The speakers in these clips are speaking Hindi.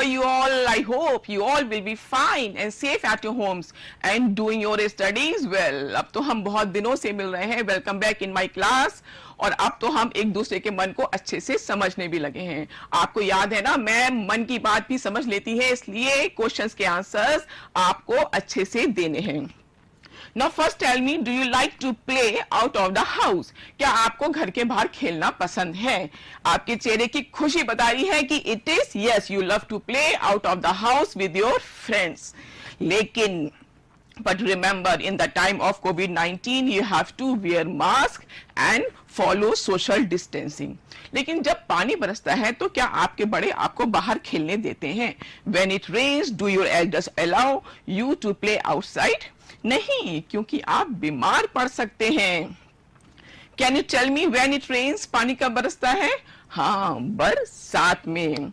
are you all? I hope you all will be fine and safe at your homes and doing your studies well. अब तो हम बहुत दिनों से मिल रहे हैं. Welcome back in my class. और अब तो हम एक दूसरे के मन को अच्छे से समझने भी लगे हैं. आपको याद है ना, मैं मन की बात भी समझ लेती है, इसलिए क्वेश्चंस के आंसर्स आपको अच्छे से देने हैं. Now first tell me, do you like to play out of the house? क्या आपको घर के बाहर खेलना पसंद है? आपके चेहरे की खुशी बता रही है कि it is yes, you love to play out of the house with your friends. लेकिन but remember, in the time of COVID-19 you have to wear mask and follow social distancing. लेकिन जब पानी बरसता है तो क्या आपके बड़े आपको बाहर खेलने देते हैं? When it rains, do your elders allow you to play outside? नहीं, क्योंकि आप बीमार पड़ सकते हैं. Can you tell me when it rains? पानी कब बरसता है? हाँ, बरसात में.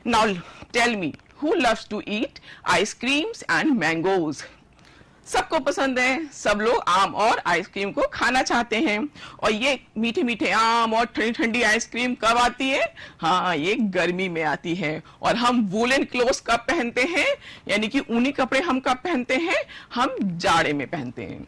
Now tell me, who loves to eat ice creams and mangoes? सबको पसंद है, सब लोग आम और आइसक्रीम को खाना चाहते हैं. और ये मीठे मीठे आम और ठंडी ठंडी आइसक्रीम कब आती है? हाँ, ये गर्मी में आती है. और हम वूलन क्लोथ्स कब पहनते हैं, यानी कि ऊनी कपड़े हम कब पहनते हैं? हम जाड़े में पहनते हैं.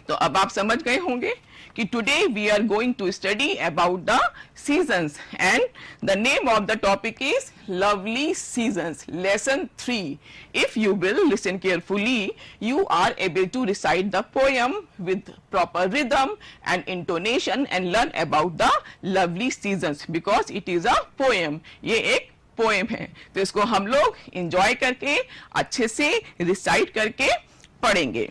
तो अब आप समझ गए होंगे कि today we are going to study about the seasons, and the name of the topic is lovely seasons, lesson 3. If you will listen carefully, you are able to recite the poem with proper rhythm and intonation and learn about the lovely seasons, because it is a poem. ये एक पोएम है, तो इसको हम लोग एंजॉय करके अच्छे से रिसाइट करके पढ़ेंगे.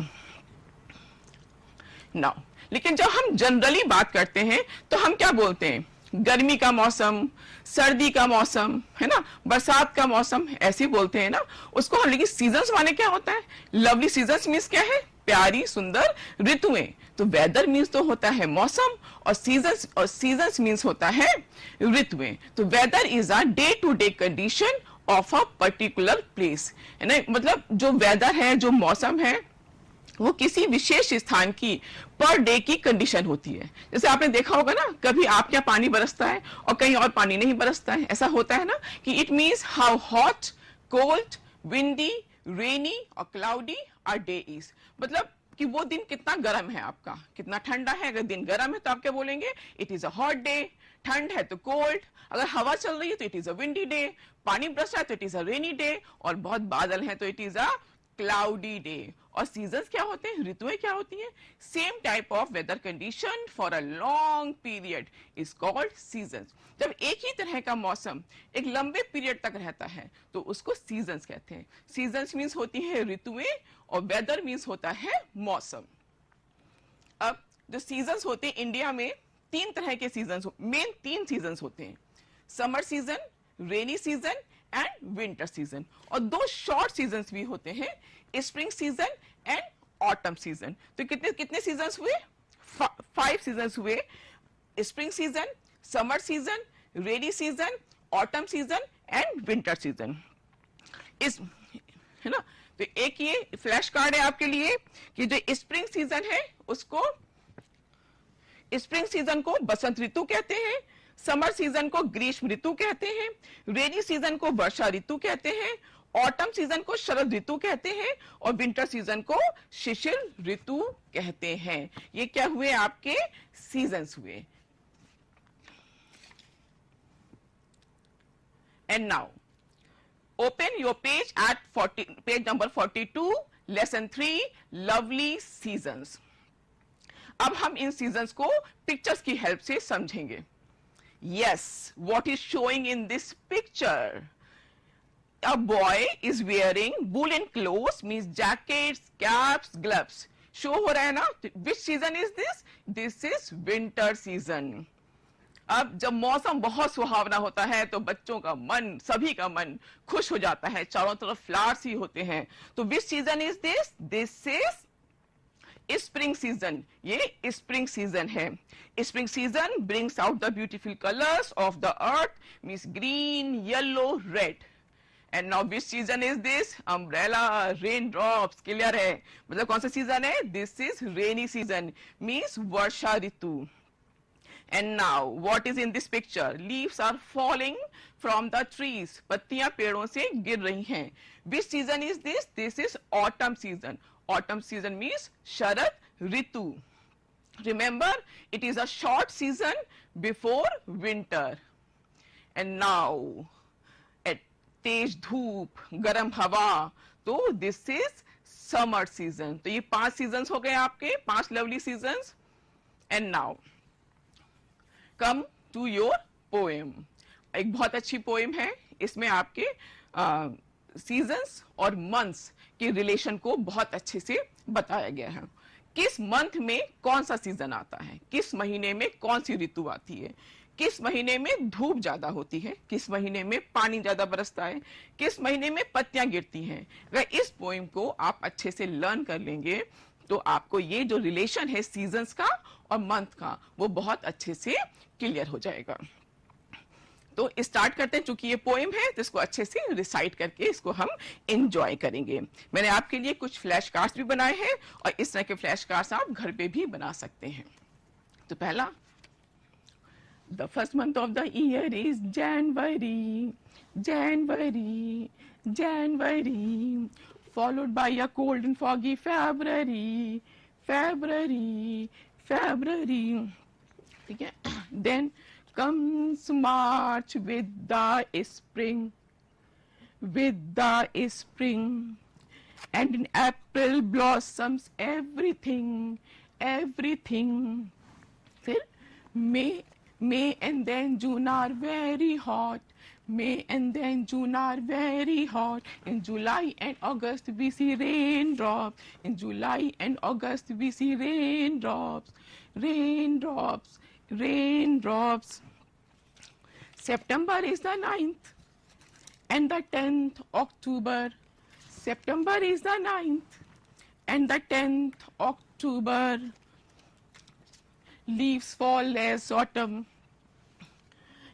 Now, लेकिन जब हम जनरली बात करते हैं तो हम क्या बोलते हैं? गर्मी का मौसम, सर्दी का मौसम, है ना, बरसात का मौसम, ऐसे बोलते हैं ना उसको हम. लेकिन सीजन्स माने क्या होता है? लवली सीजन्स मीन्स क्या है? प्यारी सुंदर ऋतुएं. तो वेदर मीन्स तो होता है मौसम, और सीजन्स मीन्स होता है ऋतुएं. तो weather is a day to day condition of a particular place, है ना. मतलब जो वेदर है, जो मौसम है, वो किसी विशेष स्थान की पर डे की कंडीशन होती है. जैसे आपने देखा होगा ना, कभी आपके यहाँ पानी बरसता है और कहीं और पानी नहीं बरसता है. ऐसा होता है ना कि it means how hot, cold, windy, rainy और क्लाउडी आर डे इज. मतलब कि वो दिन कितना गर्म है, आपका कितना ठंडा है. अगर दिन गर्म है तो आप क्या बोलेंगे? It is a hot day. ठंड है तो कोल्ड. अगर हवा चल रही है तो it is a windy day. पानी बरस रहा है तो it is a rainy day. और बहुत बादल है तो it is a cloudy day. और सीजन्स क्या होते हैं? ऋतुएं क्या होती हैं? Same type of weather condition for a long period is called seasons. जब एक ही तरह का मौसम एक लंबे पीरियड तक रहता है तो उसको सीजन्स कहते हैं. सीजन्स मीन्स होती है ऋतुएं, और वेदर मीन्स होता है मौसम. अब जो सीजन्स होते हैं इंडिया में, तीन तरह के सीजन्स, मेन तीन सीजन्स होते हैं. Summer season, rainy season and winter season. और दो शॉर्ट सीजन्स भी होते हैं, spring season and autumn season. तो कितने कितने सीजन्स हुए? 5 सीजन्स हुए. Spring season, summer season, rainy season, autumn season and winter season. इस, है ना. तो एक ये फ्लैश कार्ड है आपके लिए कि जो स्प्रिंग सीजन है उसको, स्प्रिंग सीजन को बसंत ऋतु कहते हैं, समर सीजन को ग्रीष्म ऋतु कहते हैं, रेनी सीजन को वर्षा ऋतु कहते हैं, ऑटम सीजन को शरद ऋतु कहते हैं, और विंटर सीजन को शिशिर ऋतु कहते हैं. ये क्या हुए? आपके सीजन्स हुए. And now open your page eight page number 42, lesson 3, lovely seasons. अब हम इन सीजन्स को पिक्चर्स की हेल्प से समझेंगे. Yes, what is showing in this picture? A boy is wearing woolen clothes, means jackets, caps, gloves. Show हो रहा है ना? Which season is this? This is winter season. अब जब मौसम बहुत सुहावना होता है तो बच्चों का मन, सभी का मन खुश हो जाता है, चारों तरफ फ्लावर्स ही होते हैं. तो which season is this? This is spring season. ये स्प्रिंग सीजन है. Spring season brings out the beautiful colours of the earth, means green, yellow, red. And now which season is this? Umbrella, rain drops. Clear है? मतलब कौन सा सीजन है? This is rainy season, means Varsha Ritu. And now what is in this picture? Leaves are falling from the trees. पत्तियां पेड़ों से गिर रही हैं. Which season is this? This is autumn season. Autumn season means Sharad Ritu. Remember, it is a short season before winter. And now, at तेज धूप, गर्म हवा, तो this is summer season. तो ये 5 seasons हो गए आपके, 5 lovely seasons. And now, come to your poem. एक बहुत अच्छी poem है. इसमें आपके seasons और months के relation को बहुत अच्छे से बताया गया है. किस मंथ में कौन सा सीजन आता है, किस महीने में कौन सी ऋतु आती है, किस महीने में धूप ज्यादा होती है, किस महीने में पानी ज्यादा बरसता है, किस महीने में पत्तियां गिरती हैं. अगर इस पोएम को आप अच्छे से लर्न कर लेंगे तो आपको ये जो रिलेशन है सीजन्स का और मंथ का वो बहुत अच्छे से क्लियर हो जाएगा. तो स्टार्ट करते हैं. चूंकि ये पोएम है तो इसको अच्छे से रिसाइट करके इसको हम एंजॉय करेंगे. मैंने आपके लिए कुछ फ्लैश कार्ड्स भी बनाए हैं और इस तरह के फ्लैश कार्ड्स आप घर पे भी बना सकते हैं. तो पहला, the first month of the year is January. January, January, followed by a cold and foggy February. February, February. ठीक है. Then comes March with the spring, with the spring, and in April blossoms everything, everything. फिर May and then June are very hot. May and then June are very hot. In July and August we see raindrops. In July and August we see raindrops, raindrops, raindrops. September is the 9th and the 10th October. September is the 9th and the 10th October. Leaves fall as autumn.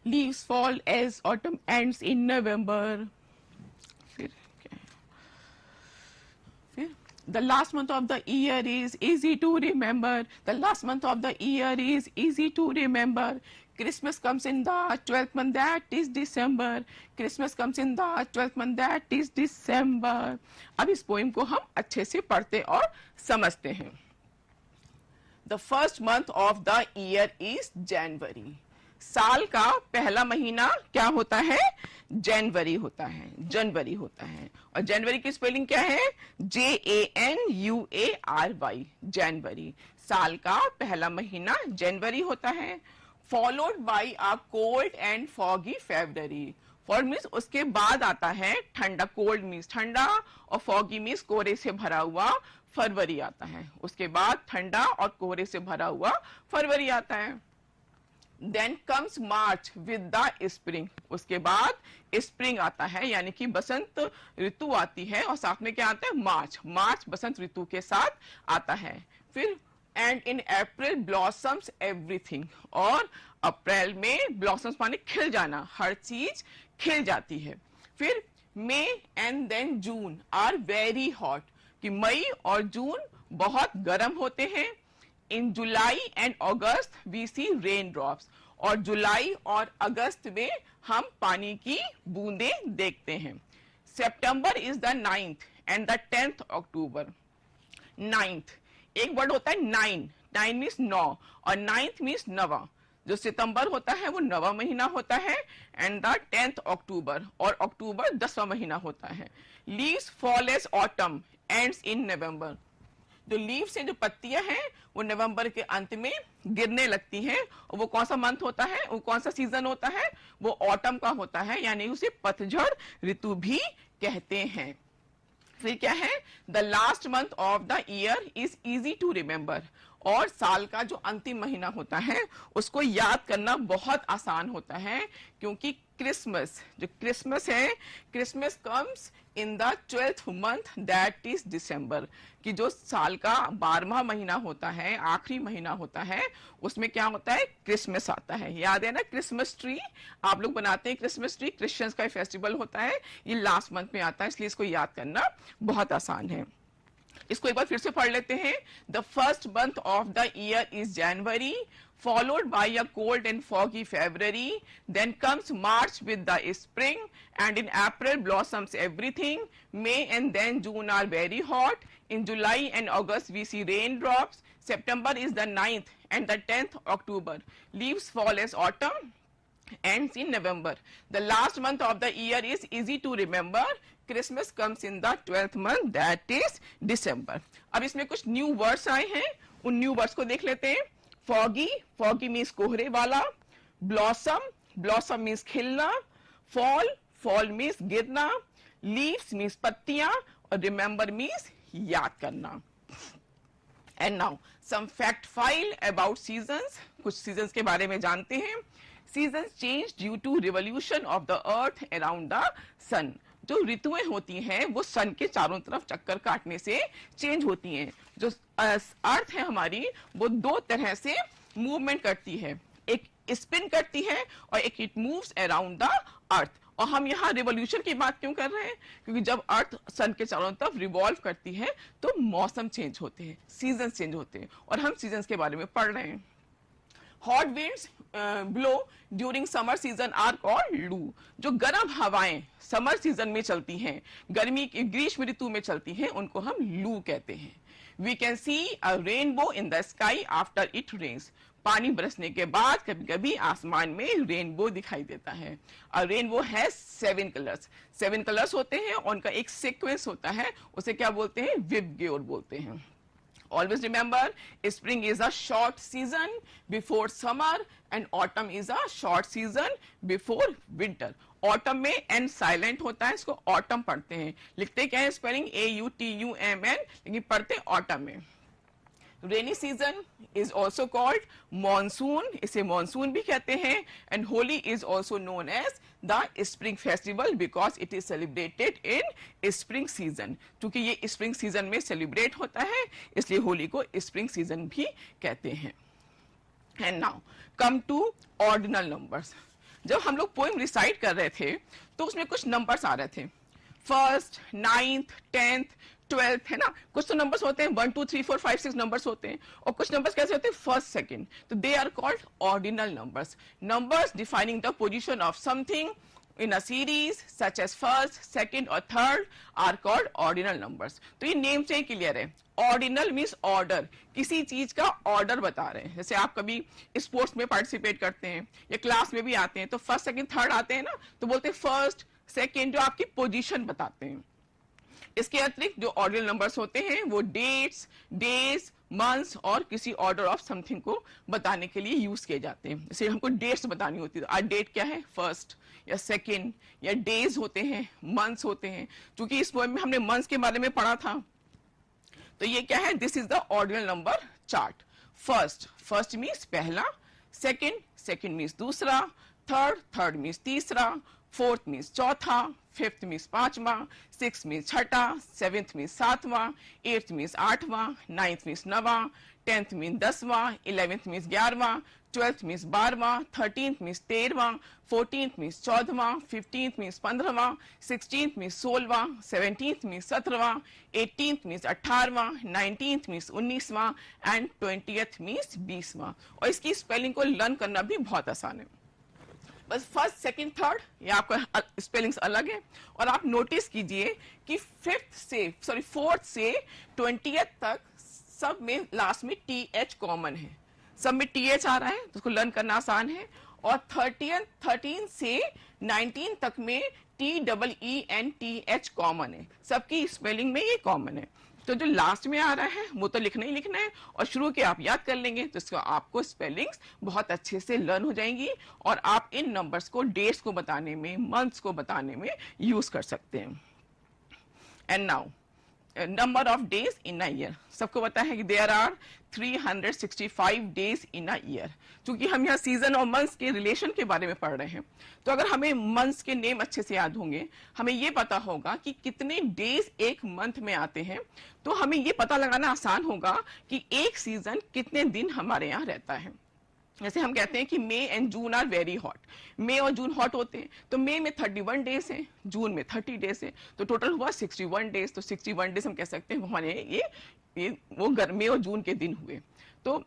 Leaves fall as autumn ends in November. The last month of the year is easy to remember. The last month of the year is easy to remember. Christmas comes in the 12th month, that is December. Christmas comes in the 12th month, that is December. अब इस पोएम को हम अच्छे से पढ़ते और समझते हैं. The first month of the year is January. साल का पहला महीना क्या होता है? जनवरी होता है, जनवरी होता है. और जनवरी की स्पेलिंग क्या है? JANUARY, जनवरी. साल का पहला महीना जनवरी होता है. Followed by a cold and foggy February. For means उसके बाद आता है ठंडा. कोल्ड मीन्स ठंडा और फॉगी मीन्स कोहरे से भरा हुआ फरवरी आता है. उसके बाद ठंडा और कोहरे से भरा हुआ फरवरी आता है. Then comes March with the spring. उसके बाद स्प्रिंग आता है यानी कि बसंत ऋतु आती है और साथ में क्या आता है? मार्च. मार्च बसंत ऋतु के साथ आता है. फिर and in April blossoms everything. और अप्रैल में ब्लॉसम्स माने खिल जाना, हर चीज खिल जाती है. फिर May and then June are very hot. कि मई और जून बहुत गर्म होते हैं. In July and August we see rain drops. और जुलाई और अगस्त में हम पानी की बूंदें देखते हैं. सितंबर is the 9th and the 10th October. 9th एक वर्ड होता है 9. 9 मीन्स 9 और 9th मीन्स नवा. जो सितंबर होता है वो नवा महीना होता है एंड द 10th अक्टूबर. और अक्टूबर 10वां महीना होता है. Leaves fall as autumn ends in November. जो लीव्स हैं, जो पत्तियां हैं वो नवंबर के अंत में गिरने लगती हैं. और वो कौन सा मंथ होता है, वो कौन सा सीजन होता है? वो ऑटम का होता है यानी उसे पतझड़ ऋतु भी कहते हैं. फिर क्या है? The last month of the year is easy to remember. और साल का जो अंतिम महीना होता है उसको याद करना बहुत आसान होता है क्योंकि क्रिसमस, जो क्रिसमस है, Christmas comes in the 12th month, that is December. कि जो साल का 12वां महीना होता है, आखिरी महीना होता है, उसमें क्या होता है? क्रिसमस आता है. याद है ना? क्रिसमस ट्री आप लोग बनाते हैं. क्रिसमस ट्री क्रिश्चियंस का फेस्टिवल होता है. ये लास्ट मंथ में आता है, इसलिए इसको याद करना बहुत आसान है. इसको एक बार फिर से पढ़ लेते हैं. The first month of the year is January, followed by a cold and foggy February. Then comes March with the spring, and in April blossoms everything. May and then June are very hot. In July and August we see raindrops. September is the 9th and the 10th October. Leaves fall as autumn. Ends in November. The last month of the year is easy to remember. Christmas comes in the 12th month, that is December. अब इसमें कुछ न्यू वर्ड्स आए हैं, उन न्यू वर्ड्स को देख लेते हैं. फॉगी, फॉगी मीन्स कोहरे वाला. ब्लॉसम, ब्लॉसम मीन्स खिलना. फॉल, फॉल मीन्स गिरना. लीव्स मीन्स पत्तियां. और रिमेंबर मीन्स याद करना. And now some fact file about seasons. कुछ सीजन्स के बारे में जानते हैं. Seasons change due to revolution of the earth around the sun. जो ऋतुएं होती हैं वो सन के चारों तरफ चक्कर काटने से चेंज होती हैं. जो अर्थ है हमारी वो दो तरह से मूवमेंट करती है. एक स्पिन करती है और एक it moves around the earth. और हम यहाँ रिवोल्यूशन की बात क्यों कर रहे हैं? क्योंकि जब अर्थ सन के चारों तरफ रिवॉल्व करती है तो मौसम चेंज होते हैं, सीजन चेंज होते हैं. और हम सीजन के बारे में पढ़ रहे हैं. Hot winds blow during summer season are called loo. जो गर्म हवाएं समर सीजन में चलती हैं, गर्मी की ग्रीष्म ऋतु में चलती हैं, उनको हम लू कहते हैं. We can see a rainbow in the sky after it rains. पानी बरसने के बाद कभी कभी आसमान में रेनबो दिखाई देता है. अ रेनबो हैज 7 कलर्स. 7 कलर्स होते हैं और उनका एक सीक्वेंस होता है, उसे क्या बोलते हैं? विबग्योर बोलते हैं. Always remember, spring is a short season before summer and autumn is a short season before winter. Autumn में n silent होता है, इसको autumn पढ़ते हैं. लिखते क्या है स्पेलिंग? AUTUMN, लेकिन पढ़ते autumn में. Rainy season is also called monsoon. इसे monsoon भी कहते हैं. And Holi is also known as the spring festival because it is celebrated in spring season. क्योंकि ये spring season में celebrate होता है, इसलिए होली को spring season भी कहते हैं. And now come to ordinal numbers. जब हम लोग पोएम रिसाइट कर रहे थे तो उसमें कुछ नंबर्स आ रहे थे. फर्स्ट, 9th, 10th, 12th, है ना. कुछ तो नंबर्स होते हैं 1 2 3 4 5 6 नंबर्स होते हैं. और कुछ नंबर्स कैसे होते हैं? First, second. तो they are called ordinal numbers. Numbers defining the position of something in a series such as first, second और third are called ordinal numbers. तो ये नेम से ही क्लियर है. ऑर्डिनल मीन्स ऑर्डर, किसी चीज का ऑर्डर बता रहे हैं. जैसे आप कभी स्पोर्ट्स में पार्टिसिपेट करते हैं या क्लास में भी आते हैं तो फर्स्ट, सेकंड, थर्ड आते हैं ना, तो बोलते हैं फर्स्ट, सेकंड, जो आपकी पोजीशन बताते हैं. इसके अतिरिक्त जो ऑर्डिनल नंबर्स होते हैं वो डेट्स, डेज, मंथ्स और किसी ऑर्डर ऑफ समथिंग को बताने के लिए यूज किए जाते हैं. जैसे हमको डेट्स बतानी होती है, आज डेट क्या है? फर्स्ट या सेकंड. या डेज होते हैं, मंथ्स होते हैं. क्योंकि इस पोएम में हमने मंथ्स के बारे में पढ़ा था, तो ये क्या है? This is the ordinal number chart. First, first means पहला. सेकंड, सेकंड मीन्स दूसरा. थर्ड, थर्ड मीन्स तीसरा. फोर्थ मीन्स चौथा. फिफ्थ मीन्स पांचवा. सिक्स मीन्स छठा. सेवेंथ मीन्स सातवां. एट्थ मीन्स आठवां. नाइन्थ मीन्स नवा. टेंथ मीन्स 10वां. 11th मीन्स 11वां. 12th मीन्स 12वां. 13th मीन्स 13वां. 14th मीन्स 14वां. 15th मीन्स 15वां. 16th मीन्स 16वां. 17th मीन्स 17वां. 18th मीन्स 18वां. 19th means 19वां. And 20th means 20वां. और इसकी स्पेलिंग को लर्न करना भी बहुत आसान है. बस फर्स्ट, सेकंड, थर्ड ये आपका स्पेलिंग्स अलग है. और आप नोटिस कीजिए कि फोर्थ से 20th तक सब में लास्ट में TH कॉमन है. सब में TH आ रहा है तो उसको लर्न करना आसान है. और 13 से 19 तक में TEENTH कॉमन है. सबकी स्पेलिंग में ये कॉमन है. तो जो लास्ट में आ रहा है वो तो लिखना ही लिखना है, और शुरू के आप याद कर लेंगे तो इसको आपको स्पेलिंग्स बहुत अच्छे से लर्न हो जाएंगी और आप इन नंबर्स को डेट्स को बताने में, मंथ्स को बताने में यूज कर सकते हैं. And now number of days in a year. सबको पता है कि there are 365 days in a year. क्योंकि हम यहाँ सीजन और मंथ्स के रिलेशन के बारे में पढ़ रहे हैं, तो अगर हमें मंथ्स के नेम अच्छे से याद होंगे, हमें ये पता होगा कि कितने डेज एक मंथ में आते हैं, तो हमें ये पता लगाना आसान होगा कि एक सीजन कितने दिन हमारे यहाँ रहता है. जैसे हम कहते हैं कि May and June are very hot, मई और जून हॉट होते हैं, तो मई में 31 डेज हैं, जून में 30 डेज हैं, तो टोटल हुआ 61 डेज। तो 61 डेज हम कह सकते हैं हमारे ये वो मई और जून के दिन हुए। तो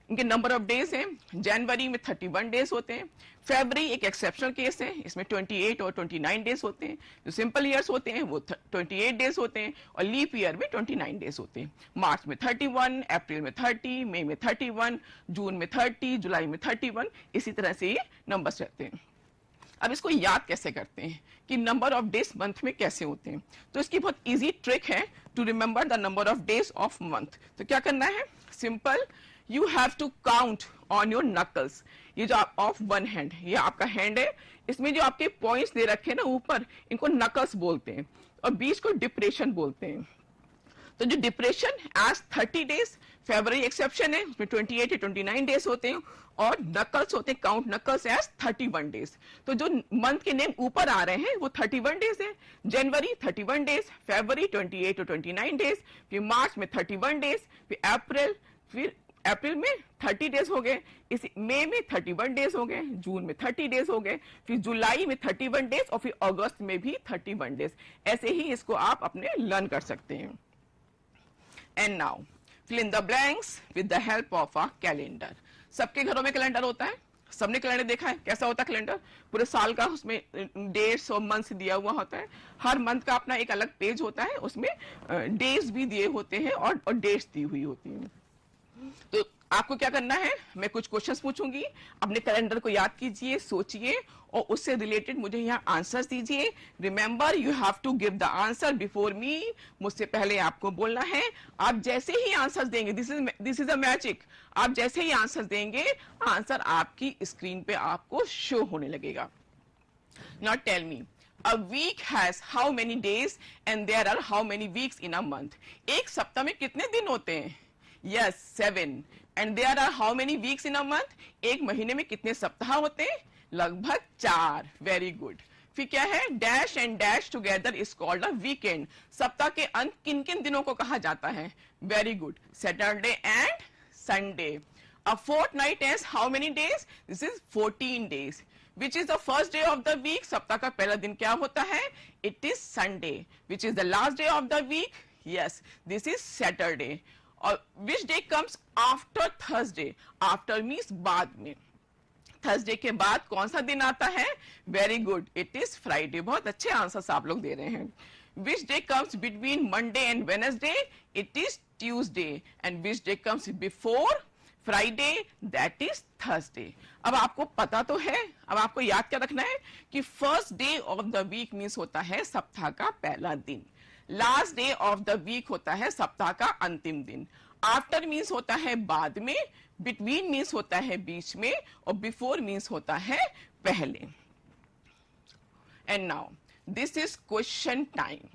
इनके नंबर ऑफ डेज हैं, जनवरी में 31 डेज होते हैं, फरवरी एक एक्सेप्शनल केस है, इसमें 28 और 29 डेज होते हैं, जो सिंपल ईयर्स होते हैं वो 28 डेज होते हैं, और लीप ईयर में 29 डेज होते हैं। मार्च में 31, अप्रैल में 30, मई में 31, जून में 30, जुलाई में 31, इसी तरह से ये नंबर्स रहते हैं। अब इसको याद कैसे करते हैं कि नंबर ऑफ डेज मंथ में कैसे होते हैं, तो इसकी बहुत इजी ट्रिक है to remember the number of days of month. तो क्या करना है, simple, you have to count on your knuckles. ये जो ऑफ वन हैंड, ये आपका हैंड है, इसमें जो आपके पॉइंट्स दे रखे हैं ना ऊपर, इनको नकल्स बोलते हैं, और बीच को डिप्रेशन बोलते हैं। तो जो डिप्रेशन एज 30 डेज, फरवरी एक्सेप्शन है, उसमें 28 या 29 डेज होते हैं, और नकल्स होते हैं, काउंट नकल्स एज 31 डेज। तो जो मंथ के नेम ऊपर आ रहे हैं वो 31 डेज है, जनवरी 31 डेज, फरवरी 28 और 29 डेज, फिर मार्च में 31 डेज, फिर अप्रैल में 30 डेज हो गए, इसी मई में 31 डेज हो गए, जून में 30 डेज हो गए, फिर जुलाई में 31 डेज, और फिर अगस्त में भी 31 डेज। ऐसे ही इसको आप अपने लर्न कर सकते हैं। And now fill in the blanks with the help of a calendar। सबके घरों में कैलेंडर होता है, सबने कैलेंडर देखा है, कैसा होता है कैलेंडर, पूरे साल का उसमें डेट्स और मंथ्स दिया हुआ होता है, हर मंथ का अपना एक अलग पेज होता है, उसमें डेट्स भी दिए होते हैं और डेट्स दी हुई होती हैं। तो आपको क्या करना है, मैं कुछ क्वेश्चंस पूछूंगी, अपने कैलेंडर को याद कीजिए, सोचिए, और उससे रिलेटेड मुझे यहाँ आंसर्स दीजिए। Remember you have to give the answer before me, मुझसे पहले आपको बोलना है। आप जैसे ही आंसर देंगे, दिस इज अ मैजिक, आप जैसे ही आंसर देंगे, आंसर आपकी स्क्रीन पे आपको शो होने लगेगा। Now tell me, a week has how many days and there are how many weeks in a month? एक सप्ताह में कितने दिन होते हैं? Yes, 7. And there are how many weeks in a month? एक महीने में कितने सप्ताह होते हैं? लगभग 4. Very good. फिर क्या है, dash and dash together is called a weekend. सप्ताह के अंत किन किन दिनों को कहा जाता है? Very good, Saturday and Sunday. A fortnight has how many days? This is 14 days. Which is the first day of the week? सप्ताह का पहला दिन क्या होता है? It is Sunday. Which is the last day of the week? Yes, this is Saturday. और which day comes after Thursday? After means बाद में। थर्सडे के बाद कौन सा दिन आता है? Very good, it is Friday. बहुत अच्छे आंसर्स आप लोग दे रहे हैं। Which day comes between Monday and Wednesday? It is Tuesday. And which day comes before Friday? That is Thursday. अब आपको पता तो है, अब आपको याद क्या रखना है कि first day of the week means होता है सप्ताह का पहला दिन, last day of the week होता है सप्ताह का अंतिम दिन, आफ्टर मीन्स होता है बाद में, बिटवीन मीन्स होता है बीच में, और बिफोर मीन्स होता है पहले। And now this is question time.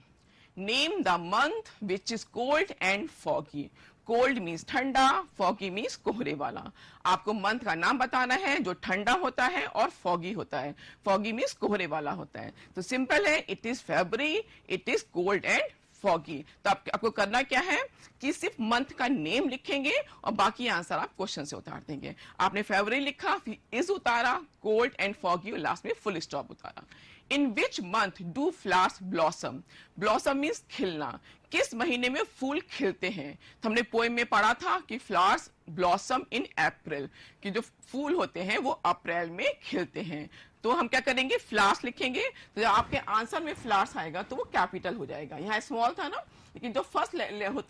Name the month which is cold and foggy. Cold means ठंडा, फॉगी मीन्स कोहरे वाला। आपको मंथ का नाम बताना है जो ठंडा होता है और फॉगी होता है। फॉगी मीन्स कोहरे वाला होता है। तो सिंपल है, it is February, it is cold and foggy. तो आपको करना क्या है कि सिर्फ मंथ का नेम लिखेंगे और बाकी आंसर आप क्वेश्चन से उतार देंगे। आपने फरवरी लिखा, फिर इज उतारा, कोल्ड एंड फॉगी, और लास्ट में फुल स्टॉप उतारा। In which month do flowers blossom? Blossom means खिलना। किस महीने में फूल खिलते हैं? तो हमने पोएम में पढ़ा था कि फ्लावर्स ब्लॉसम इन अप्रैल, कि जो फूल होते हैं वो अप्रैल में खिलते हैं। तो हम क्या करेंगे, फ्लावर्स लिखेंगे। तो जब आपके आंसर में फ्लावर्स आएगा तो वो कैपिटल हो जाएगा। यहाँ स्मॉल था ना, लेकिन जो फर्स्ट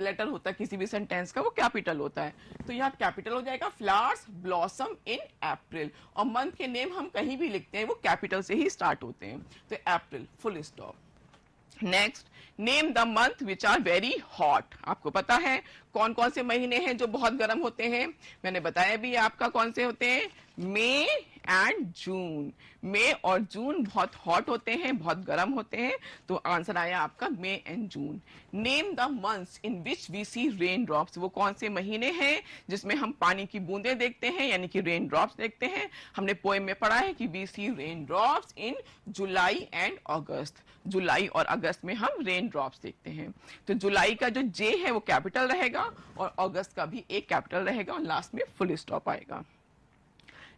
लेटर होता है किसी भी सेंटेंस का वो कैपिटल होता है, तो यहाँ कैपिटल हो जाएगा, फ्लावर्स ब्लॉसम इन अप्रैल। और मंथ के नेम हम कहीं भी लिखते हैं वो कैपिटल से ही स्टार्ट होते हैं, तो April, full stop. Next, name the month which are very hot. आपको पता है कौन कौन से महीने हैं जो बहुत गर्म होते हैं? मैंने बताया भी आपका कौन से होते हैं, मई एंड जून। मई और जून बहुत हॉट होते हैं, बहुत गर्म होते हैं, तो आंसर आया आपका May and June. Name the months in which we see rain drops. वो कौन से महीने हैं जिसमें हम पानी की बूंदें देखते हैं, यानी कि रेन ड्रॉप्स देखते हैं? हमने पोएम में पढ़ा है कि we see rain drops in July and August. जुलाई और अगस्त में हम रेन ड्रॉप्स देखते हैं। तो जुलाई का जो जे है वो कैपिटल रहेगा, और अगस्त का भी एक कैपिटल रहेगा, और लास्ट में फुल स्टॉप आएगा।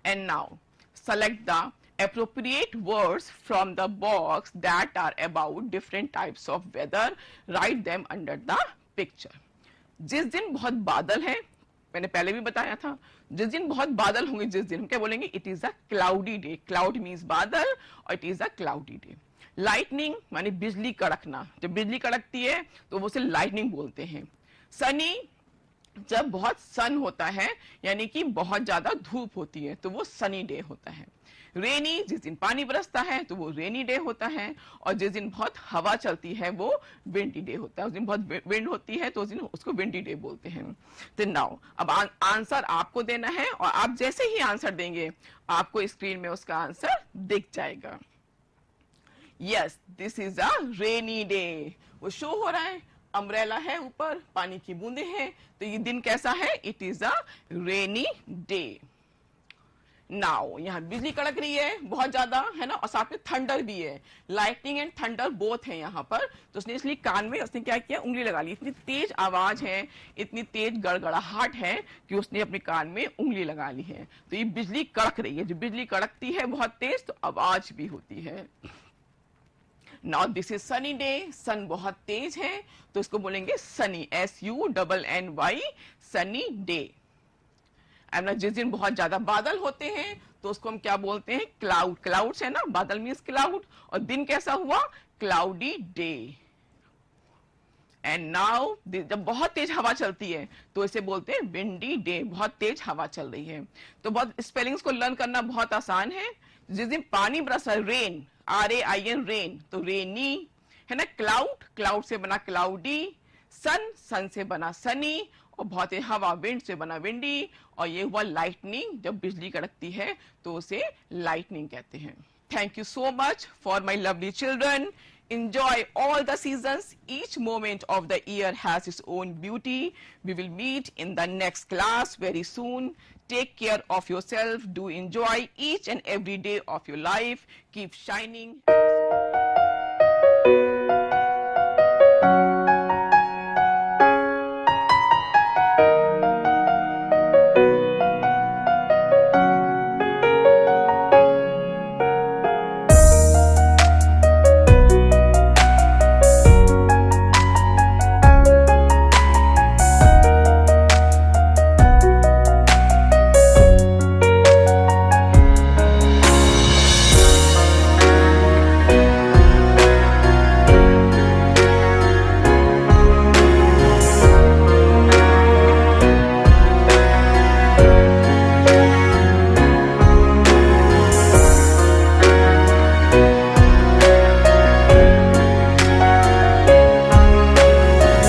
And now select the appropriate words from the box that are about different types of weather. Write them under the picture. जिस दिन बहुत बादल है, मैंने पहले भी बताया था, जिस दिन बहुत बादल होंगे, जिस दिन हम क्या बोलेंगे, it is a cloudy day. Cloud means बादल और it is a cloudy day. Lightning माने बिजली कड़कना, जब बिजली कड़कती है तो वो उसे लाइटनिंग बोलते हैं. सनी, जब बहुत सन होता है यानी कि बहुत ज्यादा धूप होती है तो वो सनी डे होता है. रेनी, जिस दिन पानी बरसता है तो वो रेनी डे होता है. और जिस दिन बहुत हवा चलती है वो विंडी डे होता है. उस दिन बहुत विंड होती है तो उस दिन उसको विंडी डे बोलते हैं. तो नाउ अब आंसर आपको देना है और आप जैसे ही आंसर देंगे आपको स्क्रीन में उसका आंसर दिख जाएगा. Yes, this is a rainy day. वो शो हो रहा है, अम्ब्रेला है ऊपर, पानी की बूंदे हैं, तो ये दिन कैसा है, it is a rainy day. Now यहाँ बिजली कड़क रही है बहुत ज्यादा, है ना, और साथ में थंडर भी है. लाइटनिंग एंड थंडर बोथ है यहाँ पर. तो उसने इसलिए कान में उसने क्या किया, उंगली लगा ली. इतनी तेज आवाज है, इतनी तेज गड़गड़ाहट है कि उसने अपने कान में उंगली लगा ली है. तो ये बिजली कड़क रही है. जब बिजली कड़कती है बहुत तेज तो आवाज भी होती है. Now this is sunny day. Sun बहुत तेज है तो इसको बोलेंगे सनी, SUNNY, सनी डे. ना जिस दिन बहुत ज्यादा बादल होते हैं तो उसको हम क्या बोलते हैं, क्लाउड. क्लाउड्स है ना, बादल मीन्स क्लाउड. और दिन कैसा हुआ, क्लाउडी डे. एंड नाउ जब बहुत तेज हवा चलती है तो इसे बोलते हैं विंडी डे. बहुत तेज हवा चल रही है. तो बहुत स्पेलिंग्स को लर्न करना बहुत आसान है. जिस दिन पानी बरसा, रेन, RAIN, रेन, तो रेनी है ना. क्लाउड, क्लाउड से बना क्लाउडी. सन, सन से बना सनी. और बहुत ही हवा, विंड से बना विंडी. और ये हुआ लाइटनिंग, जब बिजली कड़कती है तो उसे लाइटनिंग कहते हैं. Thank you so much for my lovely children. Enjoy all the seasons. Each moment of the year has its own beauty. We will meet in the next class very soon. Take care of yourself. Do enjoy each and every day of your life. Keep shining.